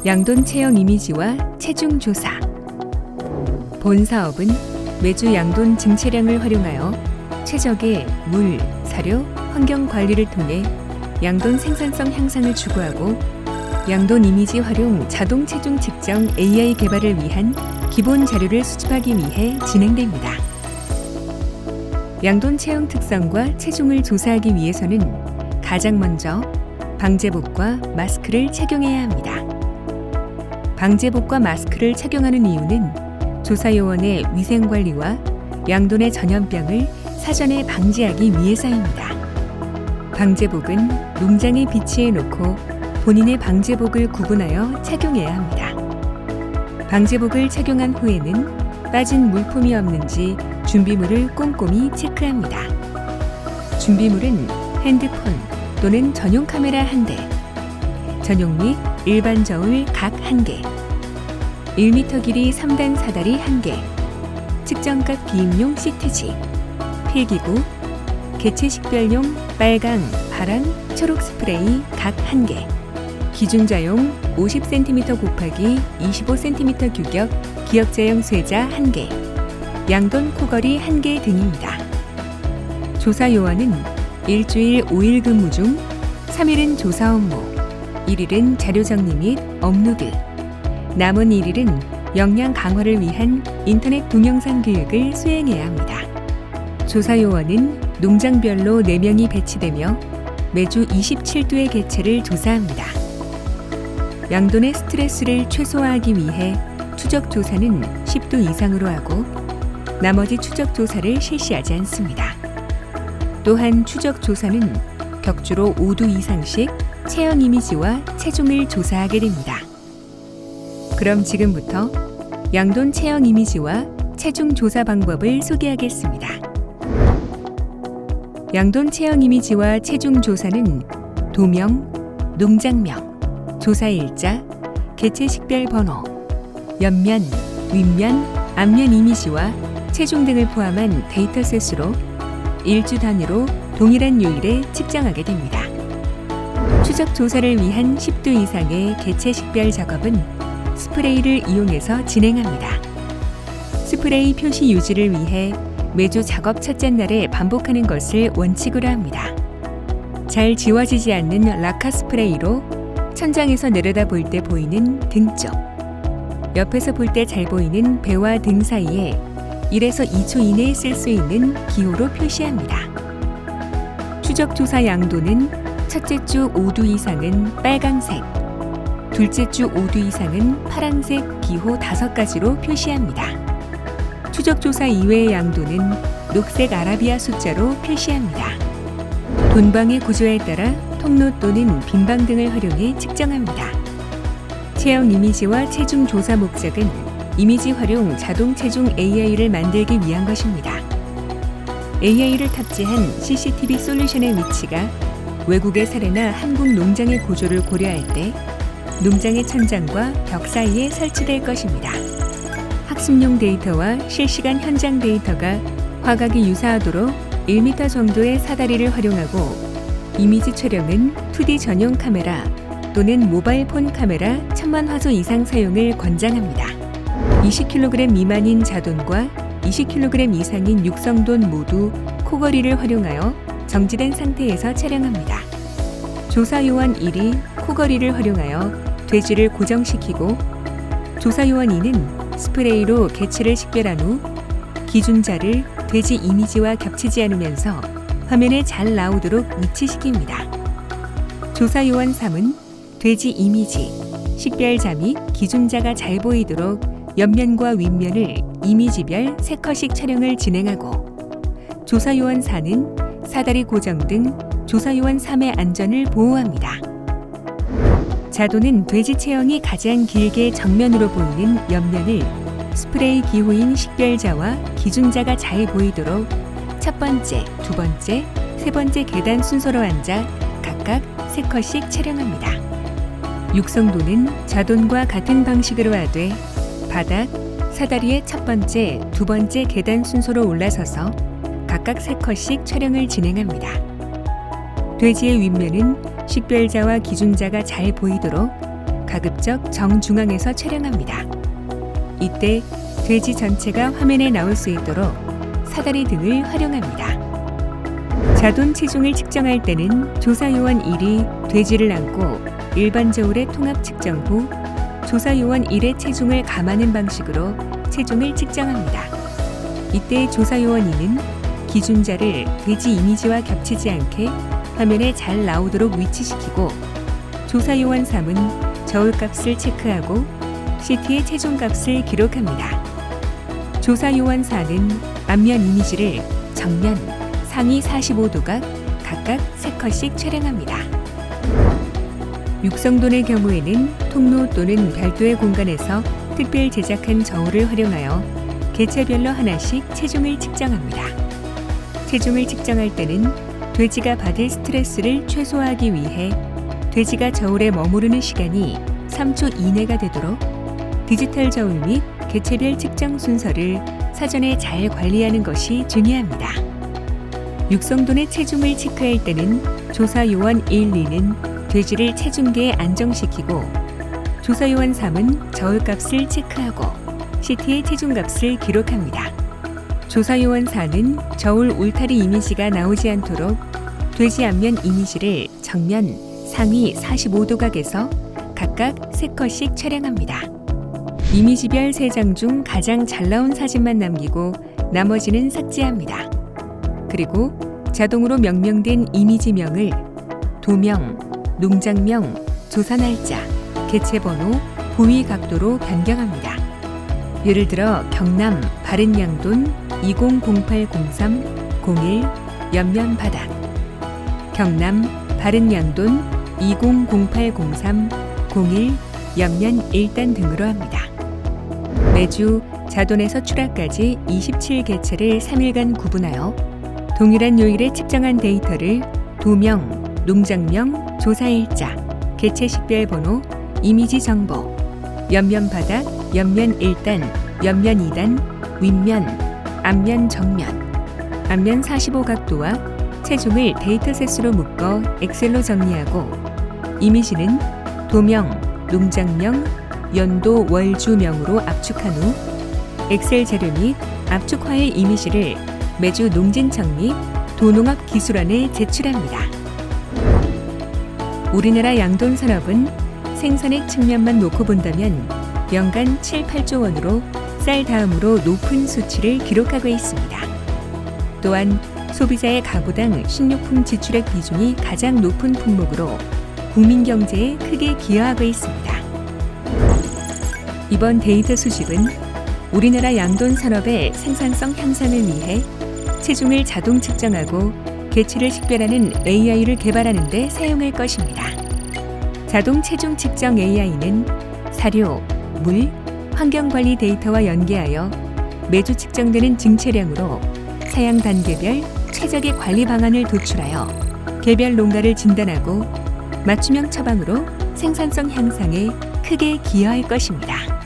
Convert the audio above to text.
양돈 체형 이미지와 체중 조사. 본 사업은 매주 양돈 증체량을 활용하여 최적의 물, 사료, 환경 관리를 통해 양돈 생산성 향상을 추구하고 양돈 이미지 활용 자동 체중 측정 AI 개발을 위한 기본 자료를 수집하기 위해 진행됩니다. 양돈 체형 특성과 체중을 조사하기 위해서는 가장 먼저 방제복과 마스크를 착용해야 합니다. 방제복과 마스크를 착용하는 이유는 조사 요원의 위생관리와 양돈의 전염병을 사전에 방지하기 위해서입니다. 방제복은 농장에 비치해 놓고 본인의 방제복을 구분하여 착용해야 합니다. 방제복을 착용한 후에는 빠진 물품이 없는지 준비물을 꼼꼼히 체크합니다. 준비물은 핸드폰 또는 전용 카메라 1대, 전용 및 일반 저울 각 1개, 1m 길이 3단 사다리 1개, 측정값 기입용 시트지, 필기구, 개체 식별용 빨강, 파랑, 초록 스프레이 각 1개, 기준자용 50cm 곱하기 25cm 규격 기역자용 쇠자 1개, 양돈 코걸이 1개 등입니다. 조사 요원은 일주일 5일 근무 중 3일은 조사 업무, 1일은 자료 정리 및 업로드, 남은 1일은 역량 강화를 위한 인터넷 동영상 교육을 수행해야 합니다. 조사 요원은 농장별로 4명이 배치되며 매주 27도의 개체를 조사합니다. 양돈의 스트레스를 최소화하기 위해 추적 조사는 10도 이상으로 하고 나머지 추적 조사를 실시하지 않습니다. 또한 추적 조사는 격주로 5도 이상씩 체형 이미지와 체중을 조사하게 됩니다. 그럼 지금부터 양돈 체형 이미지와 체중 조사 방법을 소개하겠습니다. 양돈 체형 이미지와 체중 조사는 도명, 농장명, 조사 일자, 개체 식별 번호, 옆면, 윗면, 앞면 이미지와 체중 등을 포함한 데이터셋으로 일주 단위로 동일한 요일에 측정하게 됩니다. 추적 조사를 위한 10도 이상의 개체 식별 작업은 스프레이를 이용해서 진행합니다. 스프레이 표시 유지를 위해 매주 작업 첫째 날에 반복하는 것을 원칙으로 합니다. 잘 지워지지 않는 라카 스프레이로 천장에서 내려다 볼 때 보이는 등 쪽, 옆에서 볼 때 잘 보이는 배와 등 사이에 1에서 2초 이내에 쓸 수 있는 기호로 표시합니다. 추적 조사 양도는 첫째 주 5도 이상은 빨강색, 둘째 주 5도 이상은 파란색 기호 5가지로 표시합니다. 추적 조사 이외의 양도는 녹색 아라비아 숫자로 표시합니다. 돈방의 구조에 따라 통로 또는 빈방 등을 활용해 측정합니다. 체형 이미지와 체중 조사 목적은 이미지 활용 자동 체중 AI를 만들기 위한 것입니다. AI를 탑재한 CCTV 솔루션의 위치가 외국의 사례나 한국 농장의 구조를 고려할 때 농장의 천장과 벽 사이에 설치될 것입니다. 학습용 데이터와 실시간 현장 데이터가 화각이 유사하도록 1m 정도의 사다리를 활용하고 이미지 촬영은 2D 전용 카메라 또는 모바일 폰 카메라 1000만 화소 이상 사용을 권장합니다. 20kg 미만인 자돈과 20kg 이상인 육성돈 모두 코걸이를 활용하여 정지된 상태에서 촬영합니다. 조사 요원 1이 코걸이를 활용하여 돼지를 고정시키고 조사 요원 2는 스프레이로 개체를 식별한 후 기준자를 돼지 이미지와 겹치지 않으면서 화면에 잘 나오도록 위치시킵니다. 조사 요원 3은 돼지 이미지, 식별자 및 기준자가 잘 보이도록 옆면과 윗면을 이미지별 3컷씩 촬영을 진행하고 조사 요원 4는 사다리 고정 등 조사 요원 3의 안전을 보호합니다. 자돈은 돼지 체형이 가장 길게 정면으로 보이는 옆면을 스프레이 기호인 식별자와 기준자가 잘 보이도록 첫 번째, 두 번째, 세 번째 계단 순서로 앉아 각각 3컷씩 촬영합니다. 육성도는 자돈과 같은 방식으로 하되 바닥, 사다리의 첫 번째, 두 번째 계단 순서로 올라서서 각각 3컷씩 촬영을 진행합니다. 돼지의 윗면은 식별자와 기준자가 잘 보이도록 가급적 정중앙에서 촬영합니다. 이때 돼지 전체가 화면에 나올 수 있도록 사다리 등을 활용합니다. 자돈 체중을 측정할 때는 조사요원 1이 돼지를 안고 일반 저울의 통합 측정 후 조사요원 1의 체중을 감하는 방식으로 체중을 측정합니다. 이때 조사요원 2는 기준자를 돼지 이미지와 겹치지 않게 화면에 잘 나오도록 위치시키고 조사요원 3은 저울값을 체크하고 CT의 체중값을 기록합니다. 조사요원 4는 앞면 이미지를 정면, 상위 45도각 각각 3컷씩 촬영합니다. 육성돈의 경우에는 통로 또는 별도의 공간에서 특별 제작한 저울을 활용하여 개체별로 하나씩 체중을 측정합니다. 체중을 측정할 때는 돼지가 받을 스트레스를 최소화하기 위해 돼지가 저울에 머무르는 시간이 3초 이내가 되도록 디지털 저울 및 개체별 측정 순서를 사전에 잘 관리하는 것이 중요합니다. 육성돈의 체중을 체크할 때는 조사요원 1, 2는 돼지를 체중계에 안정시키고 조사요원 3은 저울값을 체크하고 CT의 체중값을 기록합니다. 조사요원 4는 저울 울타리 이미지가 나오지 않도록 돼지 앞면 이미지를 정면, 상위 45도각에서 각각 3컷씩 촬영합니다. 이미지별 3장 중 가장 잘 나온 사진만 남기고 나머지는 삭제합니다. 그리고 자동으로 명명된 이미지명을 도명, 농장명, 조사 날짜, 개체 번호, 부위 각도로 변경합니다. 예를 들어 경남 바른양돈 200803-01 옆면 바닥, 경남 바른양돈 200803-01 옆면 1단 등으로 합니다. 매주 자돈에서 출하까지 27개체를 3일간 구분하여 동일한 요일에 측정한 데이터를 도명, 농장명, 조사일자, 개체 식별 번호, 이미지 정보, 옆면 바닥, 옆면 1단, 옆면 2단, 윗면, 앞면 정면, 앞면 45각도와 체중을 데이터셋으로 묶어 엑셀로 정리하고 이미지는 도명, 농장명, 연도, 월, 주명으로 압축한 후 엑셀 재료 및 압축 파일 이미지를 매주 농진청 및 도농업 기술원에 제출합니다. 우리나라 양돈 산업은 생산액 측면만 놓고 본다면 연간 7, 8조 원으로 쌀 다음으로 높은 수치를 기록하고 있습니다. 또한 소비자의 가구당 식료품 지출액 비중이 가장 높은 품목으로 국민 경제에 크게 기여하고 있습니다. 이번 데이터 수집은 우리나라 양돈 산업의 생산성 향상을 위해 체중을 자동 측정하고 개체를 식별하는 AI를 개발하는 데 사용할 것입니다. 자동 체중 측정 AI는 사료, 물, 환경관리 데이터와 연계하여 매주 측정되는 증체량으로 사양 단계별 최적의 관리 방안을 도출하여 개별 농가를 진단하고 맞춤형 처방으로 생산성 향상에 크게 기여할 것입니다.